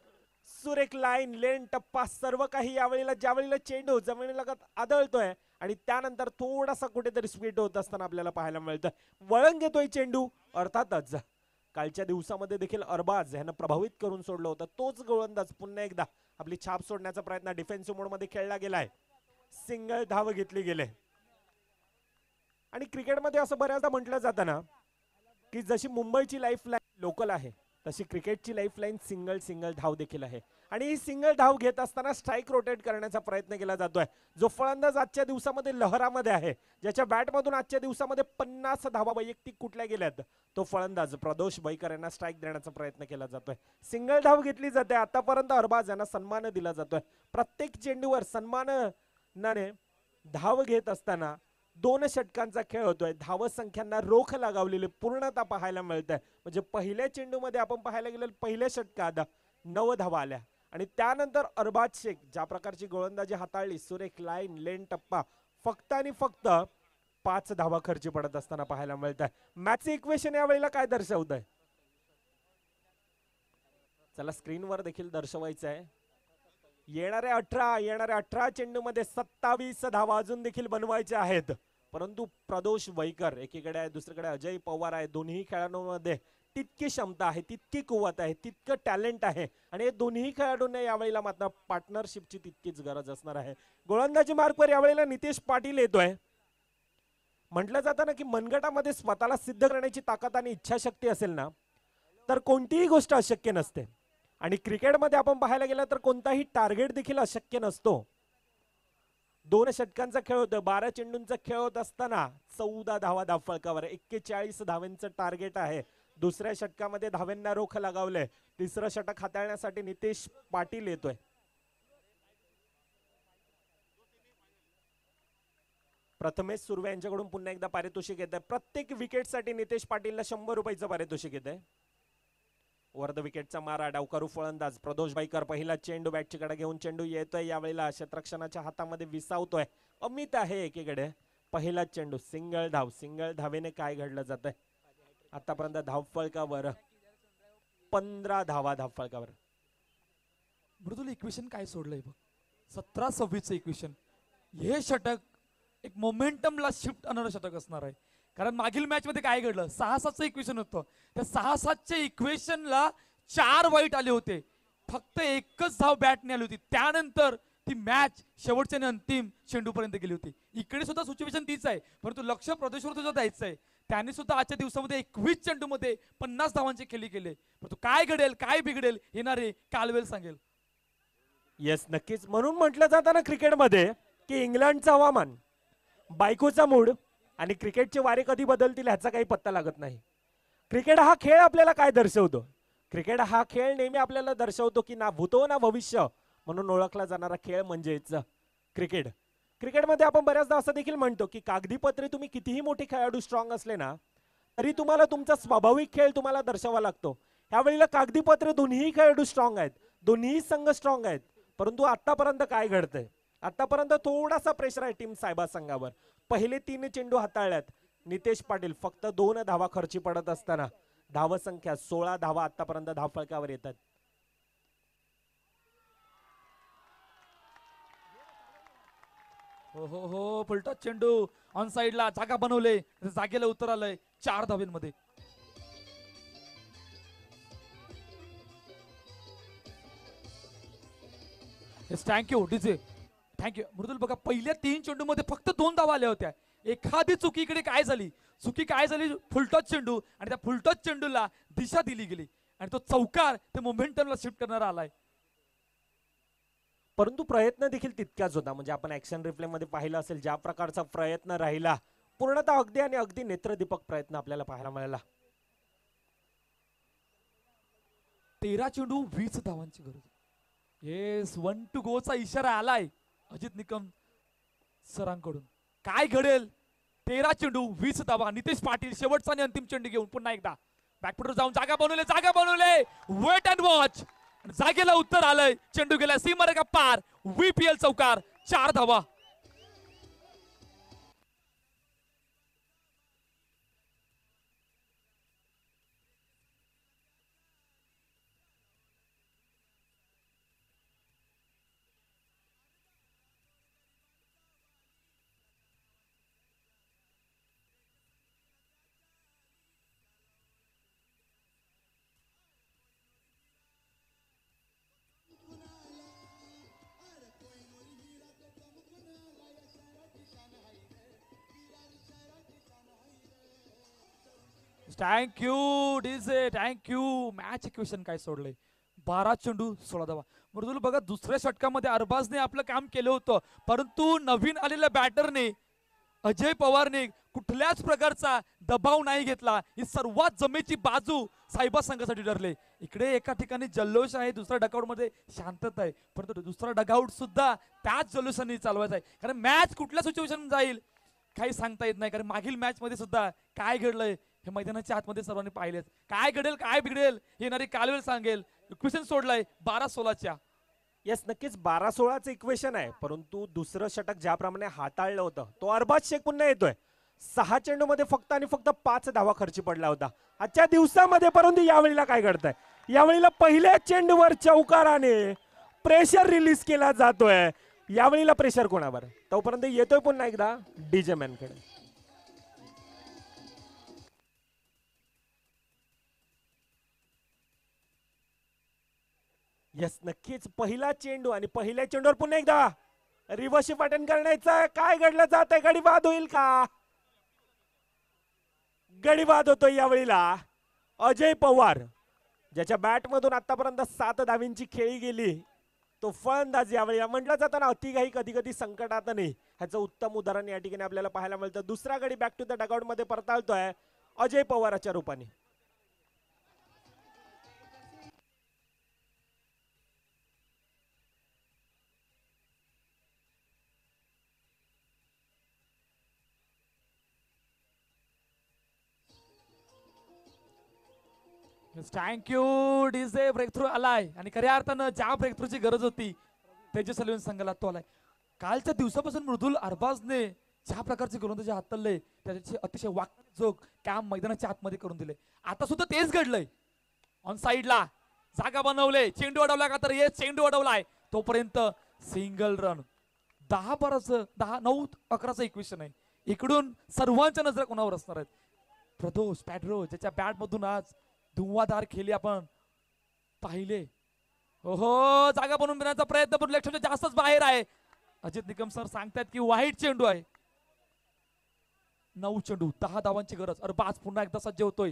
सुरेख लाईन लेन टप्पा सर्व काही यावेळेला ज्यावेळेला चेंडू जमिनीला आदळतोय आणि त्यानंतर थोडासा कुठेतरी स्पीड होत असताना आपल्याला पाहायला मिळतं. वळण घेतोय चेंडू. अर्थातच कालच्या दिवसामध्ये देखील अरबाज यांना प्रभावित करून सोडलं होतं. तोच गोलंदाज पुन्हा एकदा आपली छाप सोडण्याचा प्रयत्न. डिफेन्सिव्ह मोड मध्ये खेळला गेलाय. सिंगल धाव घेतली गेले. आणि क्रिकेटमध्ये असं बऱ्याचदा म्हटलं जातं ना की जशी मुंबईची लाईफ लाईन लोकल आहे तशी क्रिकेटची लाईफ लाईन सिंगल धाव देखील आहे. आणि ही सिंगल धाव घेत असताना स्ट्राईक रोटेट करण्याचा प्रयत्न केला जातोय. जो फलंदाज आजच्या दिवसामध्ये लहरामध्ये आहे, ज्याच्या बॅटमधून आजच्या दिवसामध्ये 50 धावा वैयक्तिक कुठल्या गेल्यात, तो फलंदाज प्रदोष बैकर यांना स्ट्राईक देण्याचा प्रयत्न केला जातोय. सिंगल धाव घेतली जाते. आतापर्यंत अरबाज यांना सन्मान दिला जातोय. प्रत्येक चेंडूवर सन्मानाने धाव घेत असताना 2 षटकांचा खेळ होतोय. धाव संख्यांना रोख लगावलेली पूर्णता पाहायला मिळते. म्हणजे पहिल्या चेंडूमध्ये आपण पाहायला गेलं पहिल्या षटकात 9 धावा आल्या आणि त्यानंतर अरबाज शेख ज्या प्रकारची गोलंदाजी हाताळली, सुरेख लाईन लेन टप्पा, फक्त आणि फक्त 5 धावा खर्ची पडत असताना पाहायला मिळत आहे. मॅचचे इक्वेशन यावेळेला काय दर्शवत आहे, चला स्क्रीनवर देखील दर्शवायचं आहे. येणाऱ्या 18 चेंडूमध्ये 27 धावा अजून देखील बनवायच्या आहेत. परंतु प्रदोष वैकर एकीकडे आहे, दुसरीकडे अजय पवार आहे. दोन्ही खेळाडूंमध्ये तितकी क्षमता आहे, तितकी कुवत आहे, तितकं टॅलेंट आहे आणि दोन्ही खेळाडूंना यावेळेला मात्र पार्टनरशिपची तितकीच गरज असणार आहे. गोलंदाजी मार्कवर यावेळेला नितेश पाटील येतोय. म्हटलं जातं ना की मनगटामध्ये स्वतःला सिद्ध करण्याची ताकद आणि इच्छाशक्ती असेल ना तर कोणतीही गोष्ट अशक्य नसते. आणि क्रिकेटमध्ये आपण पाहायला गेलं तर कोणताही टार्गेट देखील अशक्य नसतो. 2 षटकांचा खेळ होतोय. 12 चेंडूंचा खेळ होत असताना 14 धावा धावफलकावर, 41 धावांचं टार्गेट आहे. दुसऱ्या षटकामध्ये धावेंना रोख लगावले. तिसरं षटक हाताळण्यासाठी नितेश पाटील येतोय. प्रथमेश सुर्वे यांच्याकडून पुन्हा एकदा पारितोषिक येत आहे. प्रत्येक विकेटसाठी नितेश पाटीलला 100 रुपयाचं पारितोषिक येत आहे. वर द विकेटचा मारा, डावकारू फलंदाज प्रदोष बाईकर पहिला चेंडू बॅटची कडे घेऊन चेंडू येतोय. यावेळेला क्षेत्ररक्षणाच्या हातामध्ये विसावतोय. अमित आहे एकीकडे. पहिला चेंडू सिंगल धाव. सिंगल धावेने काय घडलं जात आहे आतापर्यंत धावफलकावर 15 धावा धावफलकावर. मृदुल इक्वेशन काय सोडलंय बघ, 17-26 इक्वेशन. हे षटक एक मोमेंटमला शिफ्ट आणणारं षटक असणार आहे. कारण मागील मॅच मध्ये काय घडलं, 6-7चं इक्वेशन होतं. त्या 6-7च्या इक्वेशनला 4 वाईट आले होते. फक्त एकच धाव बॅटने आली होती. त्यानंतर ती मॅच शेवटच्या आणि अंतिम चेंडूपर्यंत गेली होती. इकडे सुद्धा सिच्युएशन तीच आहे, परंतु लक्ष प्रदेशवर सुद्धा द्यायचं आहे. त्यांनी सुद्धा आजच्या दिवसामध्ये 21 चेंडूमध्ये 50 धावांचे खेळी केले. परंतु काय घडेल काय बिघडेल येणारे कालवेल सांगेल. येस नक्कीच. म्हणून म्हटलं जातं ना क्रिकेटमध्ये की इंग्लंडचं हवामान, बायकोचा मूड आणि क्रिकेटचे वारे कधी बदलतील ह्याचा काही पत्ता लागत नाही. क्रिकेट हा खेळ आपल्याला काय दर्शवतो, क्रिकेट हा खेळ नेहमी आपल्याला दर्शवतो की ना भूतो ना भविष्य म्हणून ओळखला जाणारा खेळ म्हणजेच क्रिकेट. क्रिकेटमध्ये आपण बऱ्याचदा असं देखील म्हणतो की कागदी पत्रे तुम्ही कितीही मोठे खेळाडू स्ट्रॉंग असले ना तरी तुम्हाला तुमचा स्वाभाविक खेळ तुम्हाला दर्शवावा लागतो. ह्यावेळेला कागदी पत्रे दोन्ही खेळाडू स्ट्रॉंग आहेत, दोन्ही संघ स्ट्रॉंग आहेत. परंतु आतापर्यंत काय घडतंय, आतापर्यंत थोडासा प्रेशर आहे टीम सायबा संघावर. पहिले 3 चेंडू हाताळल्यात नितेश पाटील, फक्त 2 धावा खर्ची पडत असताना धाव संख्या 16 धावा आतापर्यंत धावफलकावर येतात. हो हो हो, फुलटॉस चेंडू ऑन साइडला जागा बनवले, जागेला उत्तर आलंय 4 धावेंमध्ये. थँक्यू डीजे, थँक्यू मृदुल. बघा पहिल्या 3 चेंडू मध्ये फक्त 2 धावा आल्या होत्या. एखादी चुकीकडे काय झाली, चुकी काय झाली, फुलटॉस चेंडू आणि त्या फुलटॉस चेंडूला दिशा दिली गेली आणि तो चौकार ते मोमेंटमला शिफ्ट करणारा आलाय. परंतु प्रयत्न देखील तितकाच होता. म्हणजे आपण ऍक्शन रिप्ले मध्ये पाहिलं असेल ज्या प्रकारचा प्रयत्न राहिला, पूर्णतः अगदी आणि अगदी नेत्रदीपक प्रयत्न आपल्याला पाहायला मिळाला. 13 चेंडू 20 धावांची गरज. येस 1 to go चा इशारा आलाय अजित निकम सरांकडून. काय घडेल, 13 चेंडू 20 धावा. नितेश पाटील शेवटचा आणि अंतिम चेंडू घेऊन पुन्हा एकदा बॅकफुटवर जाऊन जागा बनवले, वेट अँड वॉच. जागेला उत्तर आलंय, चेंडू गेला सीमारेखा पार. VPL चौकार, 4 धावा. Thank you DJ, thank you. Match equation काय सोडलंय, 12 चेंडू 16 धावा. मृदुल बघा दुसऱ्या षटकामध्ये अरबाजने आपलं काम केलं होतं, परंतु नवीन आलेल्या बॅटरने अजय पवारने कुठल्याच प्रकारचा दबाव नाही घेतला. ही सर्वात जमेची बाजू सायबा संघासाठी ठरले. इकडे एका ठिकाणी जल्लोष आहे, दुसऱ्या डगआउट मध्ये शांतता आहे, परंतु दुसरा डगआउट सुद्धा त्याच जल्लोषाने चालवायचा आहे. कारण मॅच कुठल्या सिच्युएशन जाईल काही सांगता येत नाही. कारण मागील मॅच मध्ये सुद्धा काय घडलंय हे मैदानाच्या आतमध्ये सर्वांनी पाहिलेच. काय घडेल काय बिघडेल येणारी कालवेल सांगेल. इक्वेशन सोडलंय 12-16च्या. येस नक्कीच 12-16चं इक्वेशन आहे, परंतु दुसरं षटक ज्याप्रमाणे हाताळलं होतं तो अरबाज शेख पुन्हा येतोय. 6 चेंडू मध्ये फक्त आणि फक्त 5 धावा खर्ची पडला होता आजच्या दिवसामध्ये. परंतु यावेळेला काय घडतंय, यावेळेला पहिल्या चेंडूवर चौकाराने प्रेशर रिलीज केला जातोय. यावेळेला प्रेशर कोणावर, तोपर्यंत येतोय पुन्हा एकदा डीजे मॅन कडे. येस नक्कीच पहिला चेंडू आणि पहिल्या चेंडूवर पुन्हा एकदा रिव्हर्स पॅटर्न करण्याचा. काय घडलं जात आहे, गडीबाद होईल का, गडीबाद होतोय यावेळेला. अजय पवार ज्याच्या बॅट मधून आतापर्यंत 7 धावींची खेळी गेली तो फलंदाज यावेळेला. म्हटलं जातं ना अतिघाई कधी कधी संकटात नाही, ह्याचं उत्तम उदाहरण या ठिकाणी आपल्याला पाहायला मिळतं. दुसरा गडी बॅक टू द डगआउट मध्ये परताळतोय अजय पवाराच्या रूपाने. थँक्यू डीजे ब्रेक थ्रू आलाय आणि खऱ्या अर्थानं ज्या ब्रेक थ्रूची गरज होती तेजस अलिवन संघाला तो आलाय. कालच्या दिवसापासून मृदुल अरबाजने ज्या प्रकारचे गोलंदाजी हाताळले त्याचे अतिशय वाकजोग काम मैदानाच्या आतमध्ये करून दिले. आता सुद्धा तेच घडलंय. ऑन साइडला जागा बनवले, चेंडू अडवला का तर येस चेंडू अडवलाय तोपर्यंत सिंगल रन. 10-12चं 10-9-11चं इक्वेशन आहे. इकडून सर्वांच्या नजर कोणावर असणार आहेत. प्रदोष पॅड्रो ज्याच्या बॅट मधून आज धुवाधार खेळी आपण पाहिले. हो जागा बनवून देण्याचा प्रयत्न पण लक्षात जास्तच बाहेर आहे. अजित निकम सर सांगतात की वाईट चेंडू आहे. 9 चेंडू 10 धावांची गरज. अरे बाज पुन्हा एकदा सज्ज होतोय.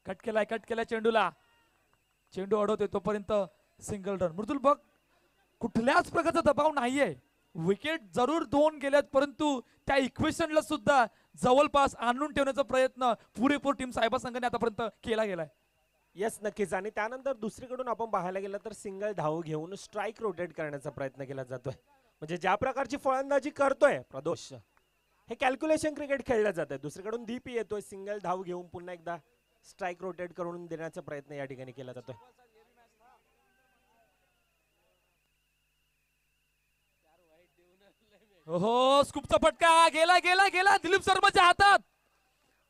कट केलाय चेंडूला. चेंडू अडवतोय तोपर्यंत सिंगल रन. मृदुल बघ कुठल्याच प्रकारचा दबाव नाहीये. विकेट जरूर 2 गेल्यात परंतु त्या इक्वेशनला सुद्धा जवळपास आणून ठेवण्याचा प्रयत्न पुरेपूर टीम साहेबा संघाने आतापर्यंत केला गेलाय. येस नक्कीच. आणि त्यानंतर दुसरीकडून आपण पाहायला गेलं तर सिंगल धाव घेऊन स्ट्राईक रोटेट करण्याचा प्रयत्न केला जातोय. म्हणजे ज्या प्रकारची फलंदाजी करतोय प्रदोष हे कॅल्क्युलेशन क्रिकेट खेळलं जातंय. दुसरीकडून दीप येतोय सिंगल धाव घेऊन पुन्हा एकदा स्ट्राईक रोटेट करून देण्याचा प्रयत्न या ठिकाणी केला जातोय. हो स्कूपचा फटका गेला दिलीप शर्माच्या हातात.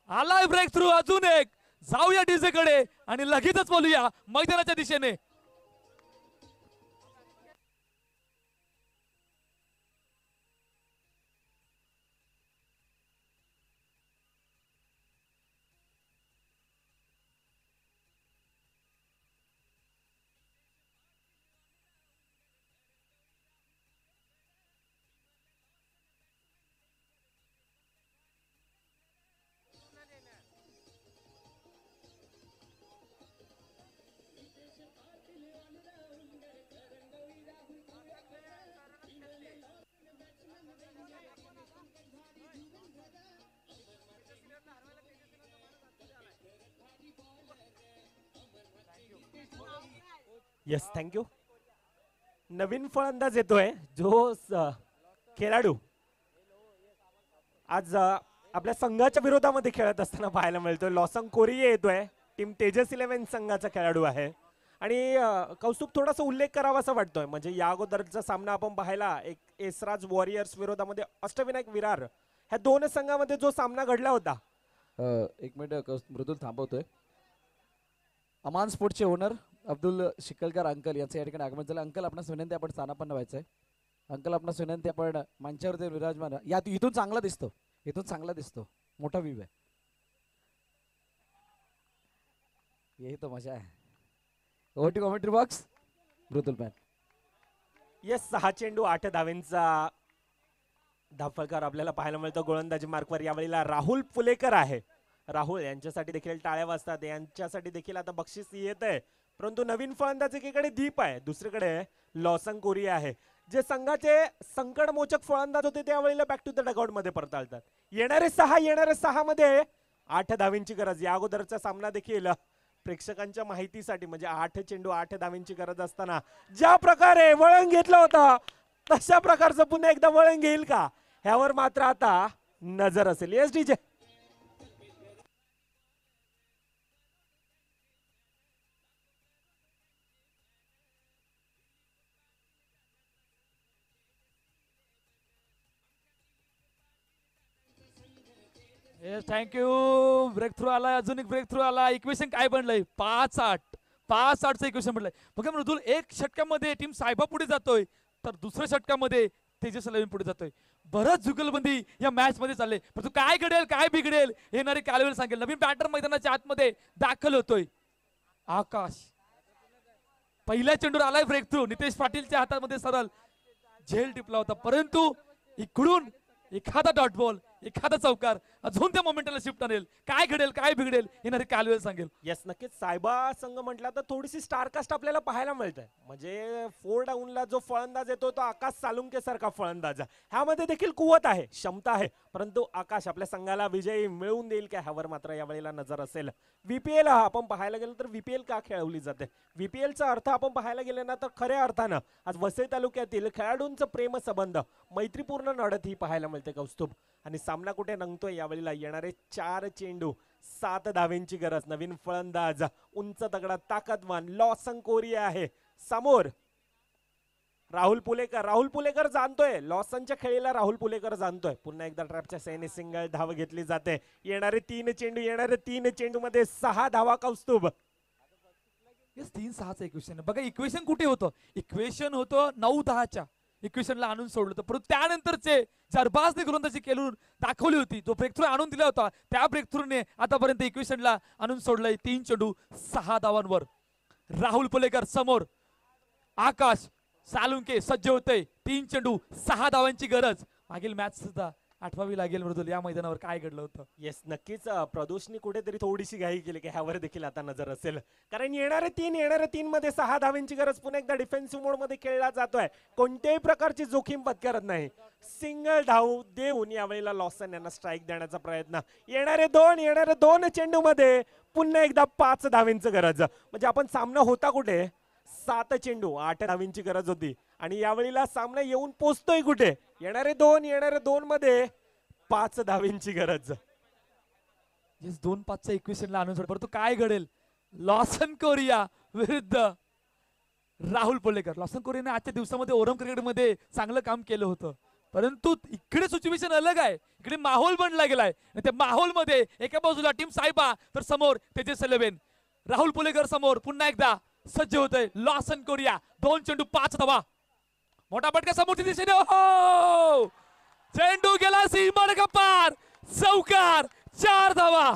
आलाय ब्रेक थ्रू अजून एक. जाऊया डीजे कडे आणि लगेचच बोलूया मैदानाच्या दिशेने. Yes thank you. नवीन फलंदाज येतोय जो खेळाडू आज आपल्या संघाच्या विरोधामध्ये खेळत असताना पाहायला मिळतोय. लॉसन कोरिये येतोय. टीम तेजस 11 संघाचा खेळाडू आहे. आणि कौस्तुभ थोडासा उल्लेख करावा असं वाटतोय. म्हणजे या अगोदरचा सामना आपण पाहिला एक एसराज वॉरियर्स विरोधामध्ये अष्टविनायक विरार ह्या दोन संघामध्ये जो सामना घडला होता. एक मिनिट मृदुल थांबवतोय. अमान स्पोर्टचे ओनर अब्दुल शिकलकर अंकल यांचं या ठिकाणी आगमन झालं. अंकल आपणास विनंती आपण स्थानापन्न व्हायचंय. अंकल आपणास विनंती आपण मंचावरती विराजमान या इथून चांगला दिसतो. इथून चांगला दिसतो. मोठा व्ह्यू आहे. यही तो मजा आहे. Over to commentary box Mridul Mann. Yes 6 चेंडू 8 धावेंचा धावफलकार आपल्याला पाहायला मिळतो. गोलंदाजी मार्कवर यावेळेला राहुल पुलेकर आहे. राहुल यांच्यासाठी देखील टाळ्या वाजतात. यांच्यासाठी देखील आता बक्षीस येत आहे. परंतु नवीन फलंदाज एकीकडे दीप आहे दुसरीकडे लॉसन कोरिया आहे. जे संघाचे संकटमोचक फलंदाज होते त्यावेळेला बॅक टू द डगआउट मध्ये परताळतात. येणारे 6 मध्ये 8 धावींची गरज. या अगोदरचा सामना देखील प्रेक्षकांच्या माहितीसाठी म्हणजे 8 चेंडू 8 धावींची गरज असताना ज्या प्रकारे वळण घेतलं होतं तशा प्रकारचं पुन्हा एकदा वळण घेईल का ह्यावर मात्र आता नजर असेल. Yes DJ. Thank you. Breakthrough आलाय. अजून एक ब्रेक थ्रू आला. इक्वेशन काय बनलंय 5-8चं इक्वेशन बनलंय. बघा मृदुल एक षटकामध्ये टीम साहेबा पुढे जातोय तर दुसऱ्या षटकामध्ये तेजस 11 पुढे जातोय. बरंच जुगलबंदी या मॅच मध्ये चालले. परंतु काय घडेल काय बिघडेल येणारे कालवेल सांगेल. नवीन बॅटर मैदानाच्या आतमध्ये दाखल होतोय. आकाश पहिल्या चेंडूवर आलाय ब्रेक थ्रू. नितेश पाटीलच्या हातामध्ये सरळ झेल टिपला होता परंतु इकडून एखादा डॉट बॉल एखादा चौकार अजून त्या मोमेंटला शिफ्ट आणेल. काय घडेल काय बिघडेल येणारे कालवेल सांगेल. येस नक्कीच. सायबा संघ म्हटला तर थोडीशी स्टारकास्ट आपल्याला पाहायला मिळते. म्हणजे 4 डाऊनला जो फलंदाज येतो तो आकाश सालुंके सारखा फलंदाज. ह्यामध्ये देखील कुवत आहे क्षमता आहे. परंतु आकाश आपल्या संघाला विजयी मिळवून देईल का ह्यावर मात्र यावेळेला नजर असेल. VPL आपण पाहायला गेलं तर VPL का खेळवली जाते. VPLचा अर्थ आपण पाहायला गेले ना तर खऱ्या अर्थानं आज वसई तालुक्यातील खेळाडूंचं प्रेम संबंध मैत्रीपूर्ण लढत ही पाहायला मिळते कौस्तुभ. आणि सामना कुठे रंगतोय यावेळेला. येणारे 4 चेंडू 7 धावेंची गरज. नवीन फलंदाज उंच तगडा ताकदवान लॉसन कोरिया आहे समोर. राहुल पुलेकर जाणतोय लॉसनच्या खेळीला. राहुल पुलेकर जाणतोय. पुन्हा एकदा ट्रॅपच्या सैन्य सिंगल धाव घेतली जाते. येणारे 3 चेंडू मध्ये 6 धावा कौस्तुभ. 3-6चं इक्वेशन बघा. इक्वेशन कुठे होतं? इक्वेशन होतं 9-10च्या इक्वेशनला आणून सोडलं होतं. परंतु त्यानंतरचे जरबाजने गोलंदाजी केलून दाखवली होती. जो ब्रेक थ्रू आणून दिला होता त्या ब्रेक थ्रूने आतापर्यंत इक्वेशनला आणून सोडलंय. 3 चेंडू 6 धावांवर. राहुल पुलेकर समोर. आकाश सालुंके सज्ज होते. 3 चेंडू 6 धावांची गरज. मागील मॅच सुद्धा आठवावी लागेल मृदुल. या मैदानावर काय घडलं होतं? येस नक्कीच. प्रदोषनी कुठेतरी थोडीशी घाई केली की ह्यावर देखील आता नजर असेल. कारण येणारे 3 मध्ये 6 धावांची गरज. पुन्हा एकदा डिफेन्सिव्ह मोड मध्ये खेळला जातोय. कोणत्याही प्रकारची जोखीम पत्करत नाही. सिंगल धाव देऊन यावेळेला लॉसन यांना स्ट्राईक देण्याचा प्रयत्न. येणारे 2 चेंडू मध्ये पुन्हा एकदा 5 धावांची गरज. म्हणजे आपण सामना होता कुठे? 7 चेंडू 8 धावांची गरज होती. आणि यावेळेला सामना येऊन पोचतोय कुठे? येणारे 2 मध्ये 5 धावांची गरज. 2-5च्या इक्वेशनला आणून सोड. परंतु काय घडेल? लॉसन कोरिया विरुद्ध राहुल पुलेकर. लॉसन कोरियाने आजच्या दिवसामध्ये ओरम क्रिकेटमध्ये चांगलं काम केलं होतं. परंतु इकडे सिच्युएशन अलग आहे. इकडे माहोल बनला गेलाय. त्या माहोल मध्ये एका बाजूला टीम सायबा तर समोर तेजस 11. राहुल पुलेकर समोर. पुन्हा एकदा सज्ज होतंय लॉसन कोरिया. 2 चेंडू 5 धावा. मोठा फटका समोरच्या दिशेने. हो चेंडू गेला सीमारेषा पार. चौकार. 4 धावा.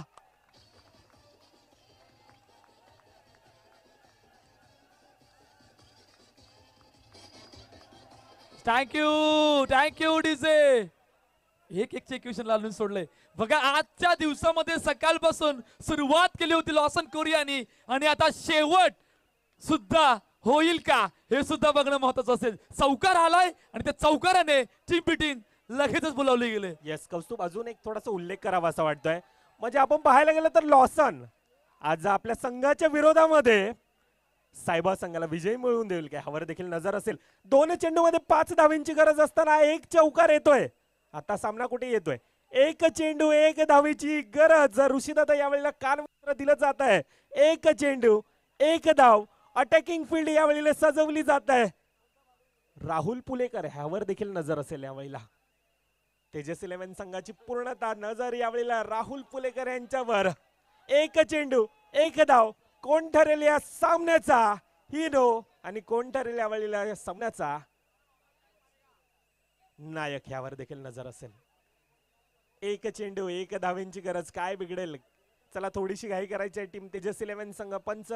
Thank you DJ. 1-1चे इक्वेशन लावून सोडले. बघा आजच्या दिवसामध्ये सकाळपासून सुरुवात केली होती लॉसन कोरियानी आणि आता शेवट सुद्धा होईल का हे सुद्धा बघणं महत्वाचं असेल. चौकार आलाय आणि त्या चौकाराने टीम मीटिंग लगेचच बोलावले गेले. येस कौस्तुभ अजून एक थोडासा उल्लेख करावा असं वाटतोय. म्हणजे आपण पाहायला गेलं तर लॉसन आज आपल्या संघाच्या विरोधामध्ये सायबा संघाला विजय मिळवून देईल का ह्यावर देखील नजर असेल. 2 चेंडू मध्ये 5 धावांची गरज असताना 1 चौकार येतोय. आता सामना कुठे येतोय? 1 चेंडू 1 धावेची गरज. ऋषीदादा यावेळेला कानमंत्र दिलं जात आहे. 1 चेंडू 1 धाव. अटॅकिंग फील्ड यावेळेला सजवली जात आहे. राहुल पुलेकर ह्यावर देखील नजर असेल यावेळेला. तेजस 11 संघाची पूर्णतः नजर यावेळेला राहुल पुलेकर यांच्यावर. 1 चेंडू 1 धाव. कोण ठरेल या सामन्याचा हिरो आणि कोण ठरेल यावेळेला या सामन्याचा नायक ह्यावर देखील नजर असेल. 1 चेंडू 1 धावेंची गरज. काय बिघडेल? चला थोडीशी घाई करायची आहे टीम तेजस 11 संघ. पंच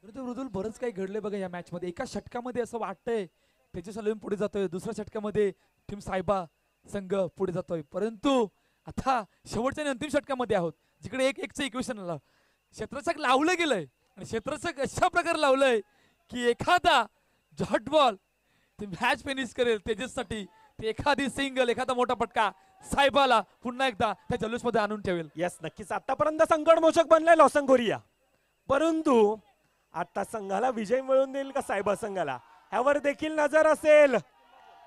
मृदुल बरंच काही घडलंय बघा या मॅच मध्ये. एका षटकामध्ये असं वाटतंय तेजस 11 पुढे जातोय. दुसऱ्या षटकामध्ये टीम सायबा संघ पुढे जातोय. परंतु आता शेवटच्या आणि अंतिम षटकामध्ये आहोत जिकडे 1-1चं इक्वेशन आलं. क्षेत्ररक्षक लावलं गेलंय आणि क्षेत्ररक्षक अशा प्रकारे लावलंय की एखादा जॉट बॉल ते मॅच फिनिश करेल तेजससाठी. ते एखादी सिंगल एखादा मोठा फटका सायबाला पुन्हा एकदा त्या जल्लोष मध्ये आणून ठेवेल. यस नक्कीच. आतापर्यंत संकटमोचक बनलाय लॉसन कोरिया. परंतु आता संघाला विजय मिळवून देईल का सायबा संघाला ह्यावर देखील नजर असेल.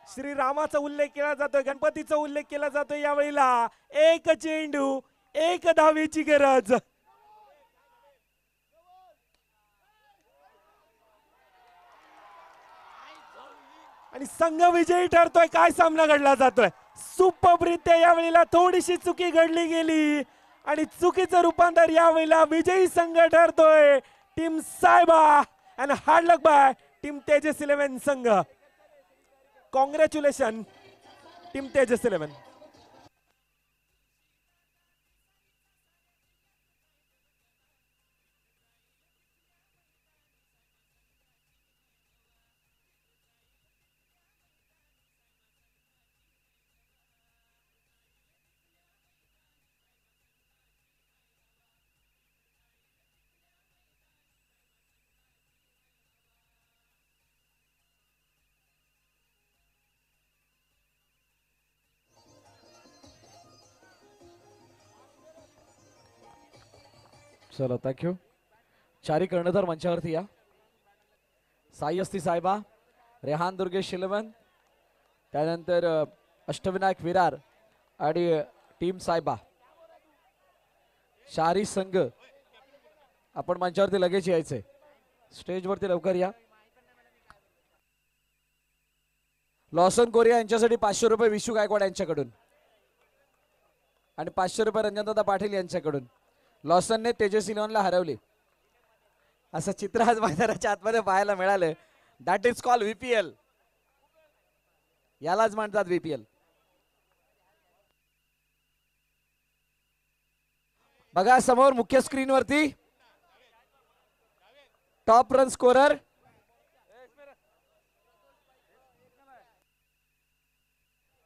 श्रीरामाचा उल्लेख केला जातोय. गणपतीचा उल्लेख केला जातोय यावेळेला. 1 चेंडू 1 धावेची गरज. आणि संघ विजयी ठरतोय. काय सामना घडला जातोय सुपररित्या. यावेळेला थोडीशी चुकी घडली गेली आणि चुकीचं रूपांतर यावेळेला विजयी संघ ठरतोय टीम सायबा. And hard luck bye team Tejas 11 संघ. Congratulation team Tejas 11. चलो थँक्यू. चारी कर्णधार मंचावरती या. साई असती सायबा. रेहान दुर्गेश 11. त्यानंतर अष्टविनायक विरार आणि टीम सायबा. शारी संघ आपण मंचावरती लगेच यायचंय. स्टेजवरती लवकर या. लॉसन कोरिया यांच्यासाठी 500 रुपये विशू गायकवाड यांच्याकडून आणि 500 रुपये रंजनदादा पाटील यांच्याकडून. लॉसनने तेजस इलेव्हनला हरवले असं चित्र आज मैदानाच्या आतमध्ये पाहायला मिळालं. That is call VPL. यालाच म्हणतात VPL. बघा समोर मुख्य स्क्रीनवरती top run scorer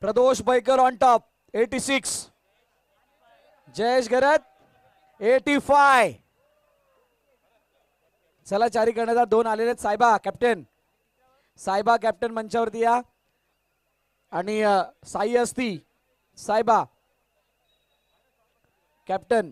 Pradosh Baikar on top 86. Jayesh Garat 85. चला चारी करण्याचा 2 आलेले आहेत. सायबा कॅप्टन मंचावरती या आणि साई असती सायबा कॅप्टन